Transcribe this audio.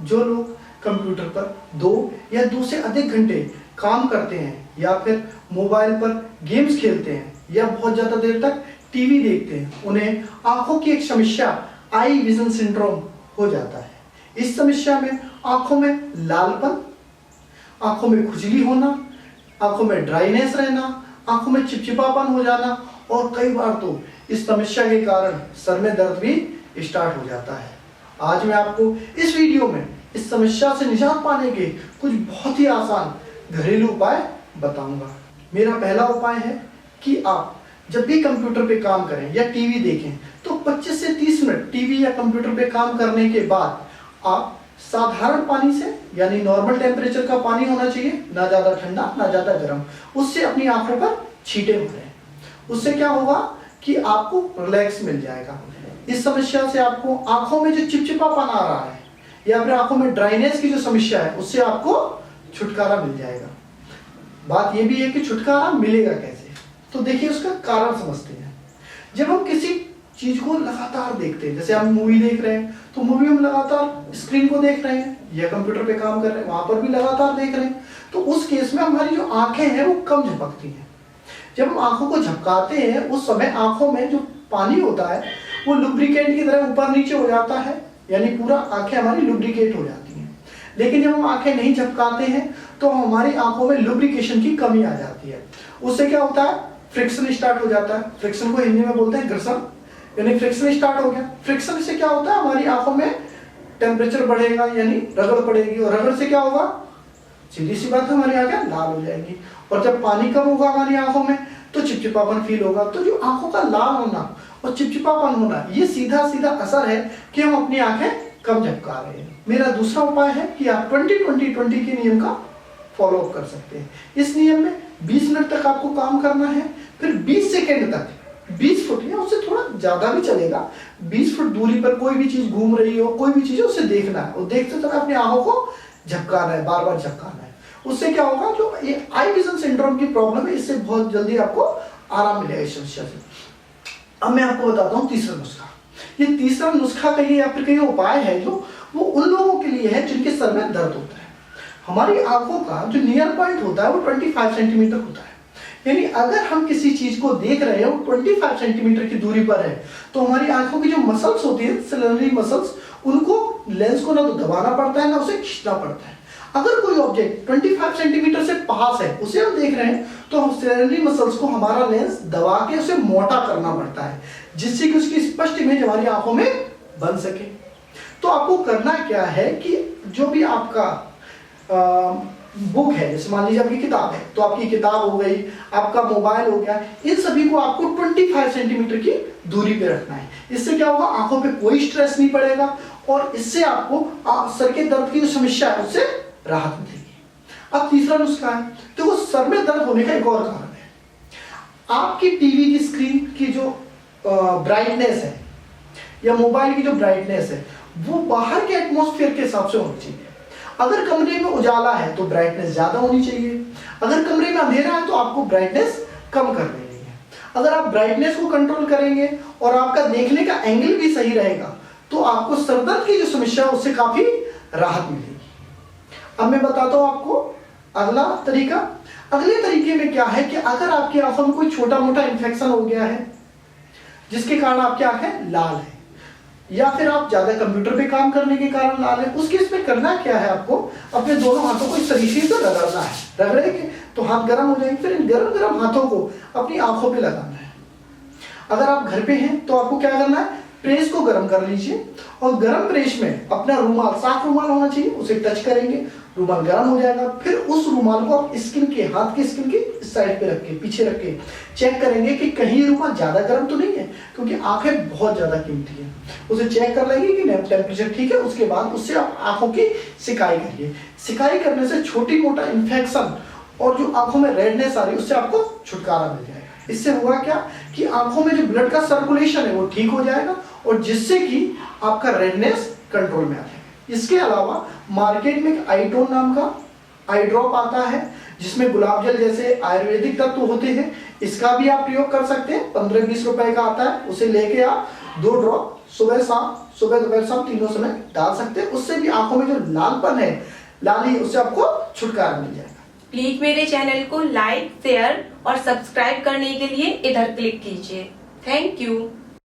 जो लोग कंप्यूटर पर 2 या 2 से अधिक घंटे काम करते हैं या फिर मोबाइल पर गेम्स खेलते हैं या बहुत ज़्यादा देर तक टीवी देखते हैं, उन्हें आंखों की एक समस्या आई विजन सिंड्रोम हो जाता है। इस समस्या में आंखों में लालपन, आंखों में खुजली होना, आंखों में ड्राइनेस रहना, आंखों में चिपचिपापन हो जाना और कई बार तो इस समस्या के कारण सर में दर्द भी स्टार्ट हो जाता है। आज मैं आपको इस वीडियो में इस समस्या से निजात पाने के कुछ बहुत ही आसान घरेलू उपाय बताऊंगा। मेरा पहला उपाय है कि आप जब भी कंप्यूटर पे काम करें या टीवी देखें तो 25 से 30 मिनट टीवी या कंप्यूटर पे काम करने के बाद आप साधारण पानी से, यानी नॉर्मल टेम्परेचर का पानी होना चाहिए, ना ज़्यादा ठंडा ना ज़्यादा गर्म, उससे अपनी आंखों पर छींटे मारें। उससे क्या होगा कि आपको रिलैक्स मिल जाएगा। इस समस्या से आपको आंखों में जो चिपचिपापन आ रहा है या फिर आंखों में ड्राइनेस की जो समस्या है उससे आपको छुटकारा मिल जाएगा। बात यह भी है कि छुटकारा मिलेगा कैसे, तो देखिए उसका कारण समझते हैं। जब हम किसी चीज को लगातार देखते हैं, जैसे हम मूवी देख रहे हैं तो मूवी हम लगातार स्क्रीन को देख रहे हैं या कंप्यूटर पे काम कर रहे हैं, वहां पर भी लगातार देख रहे हैं, तो उस केस में हमारी जो आंखें हैं वो कम झपकती हैं। जब हम आंखों को झपकाते हैं उस समय आंखों में जो पानी होता है वो लुब्रिकेंट की तरह ऊपर नीचे हो जाता है, यानी पूरा आंखें हमारी लुब्रिकेट हो जाती हैं। लेकिन जब हम आंखें नहीं झपकाते हैं तो हमारी आंखों में लुब्रिकेशन की कमी आ जाती है। उससे क्या होता है, फ्रिक्शन स्टार्ट हो जाता है। फ्रिक्शन को हिंदी में बोलते हैं घर्षण, यानी फ्रिक्शन स्टार्ट हो गया। फ्रिक्शन से क्या होता है, हमारी आंखों में टेम्परेचर बढ़ेगा, यानी रगड़ पड़ेगी, और रगड़ से क्या होगा, सीधी सी बात है, हमारी आंखें लाल हो जाएंगी। और जब पानी कम होगा हमारी आंखों में तो चिपचिपापन फील होगा। तो जो आंखों का लाल होना और चिपचिपापन होना, ये सीधा सीधा असर है कि हम अपनी आंखें कम झपका रहे हैं। मेरा दूसरा उपाय है कि आप 20-20-20 के नियम का फॉलो अप कर सकते हैं। इस नियम में 20 मिनट तक आपको काम करना है, फिर 20 सेकेंड तक 20 फुट या उससे थोड़ा ज्यादा भी चलेगा, 20 फुट दूरी पर कोई भी चीज घूम रही हो, कोई भी चीज उसे देखना है और देखते समय अपनी आंखों को झपकाना है, बार बार झपकाना है। उससे क्या होगा, जो ये आई विजन सिंड्रोम की प्रॉब्लम है इससे बहुत जल्दी आपको आराम मिलेगा इस समस्या से। अब मैं आपको बताता हूँ तीसरा नुस्खा। ये तीसरा नुस्खा कहिए या फिर कहिए उपाय है जो वो उन लोगों के लिए है जिनके सर में दर्द होता है। हमारी आंखों का जो नियर पॉइंट होता है वो 25 सेंटीमीटर होता है, यानी अगर हम किसी चीज को देख रहे हैं वो 25 सेंटीमीटर की दूरी पर है तो हमारी आंखों की जो मसल्स होती है, सेलेनरी मसल्स, उनको लेंस को ना तो दबाना पड़ता है ना उसे खींचना पड़ता है। अगर कोई ऑब्जेक्ट 25 सेंटीमीटर से पास है, उसे हम देख रहे हैं, तो हम सेलेनरी मसल्स को हमारा लेंस दबा के उसे मोटा करना पड़ता है जिससे कि उसकी स्पष्ट इमेज हमारी आंखों में बन सके। तो आपको करना क्या है कि जो भी आपका बुक है, जैसे मान लीजिए आपकी किताब है तो आपकी किताब हो गई, आपका मोबाइल हो गया, इन सभी को आपको 25 सेंटीमीटर की दूरी पे रखना है। इससे क्या होगा, आंखों पे कोई स्ट्रेस नहीं पड़ेगा और इससे आपको सर के दर्द की जो समस्या है उससे राहत मिलेगी। अब तीसरा नुस्खा है, तो वो सर में दर्द होने का एक और कारण है। आपकी टीवी की स्क्रीन की जो ब्राइटनेस है या मोबाइल की जो ब्राइटनेस है वो बाहर के एटमॉस्फेयर के हिसाब से होनी चाहिए। अगर कमरे में उजाला है तो ब्राइटनेस ज्यादा होनी चाहिए, अगर कमरे में अंधेरा है तो आपको ब्राइटनेस कम कर देनी है। अगर आप ब्राइटनेस को कंट्रोल करेंगे और आपका देखने का एंगल भी सही रहेगा तो आपको सरदर्द की जो समस्या है उससे काफी राहत मिलेगी। अब मैं बताता हूं आपको अगला तरीका। अगले तरीके में क्या है कि अगर आपकी आंखों में कोई छोटा मोटा इन्फेक्शन हो गया है जिसके कारण आपकी आंखें लाल है या फिर आप ज्यादा कंप्यूटर पे काम करने के कारण लाल है, उस केस में करना क्या है, आपको अपने दोनों हाथों को इस तरीके से रगड़ना है। रगड़े के तो हाथ गर्म हो जाएंगे, फिर इन गर्म गर्म हाथों को अपनी आंखों पे लगाना है। अगर आप घर पे हैं तो आपको क्या करना है, प्रेस को गर्म कर लीजिए और गर्म प्रेस में अपना रुमाल, साफ रुमाल होना चाहिए, उसे टच करेंगे, रुमाल गर्म हो जाएगा। फिर उस रुमाल को आप स्किन के, हाथ की स्किन के इस साइड पे रख के, पीछे रख के चेक करेंगे कि कहीं रुमाल ज्यादा गर्म तो नहीं है, क्योंकि आंखें बहुत ज्यादा कीमती है। उसे चेक कर लेंगे कि टेम्परेचर ठीक है, उसके बाद उससे आप आंखों की सिकाई करिए। सिकाई करने से छोटी मोटा इन्फेक्शन और जो आंखों में रेडनेस आ रही है उससे आपको छुटकारा मिल जाएगा। इससे होगा क्या कि आंखों में जो ब्लड का सर्कुलेशन है वो ठीक हो जाएगा और जिससे कि आपका रेडनेस कंट्रोल में आ जाएगा। इसके अलावा मार्केट में एक आईटोन नाम का आई ड्रॉप आता है जिसमें गुलाब जल जैसे आयुर्वेदिक तत्व होते हैं, इसका भी आप प्रयोग कर सकते हैं। 15-20 रुपए का आता है, उसे लेके आप 2 ड्रॉप सुबह शाम, सुबह दोपहर शाम तीनों समय डाल सकते हैं। उससे भी आंखों में जो लालपन है, लाली, उससे आपको छुटकारा मिल जाएगा। प्लीज मेरे चैनल को लाइक, शेयर और सब्सक्राइब करने के लिए इधर क्लिक कीजिए। Thank you.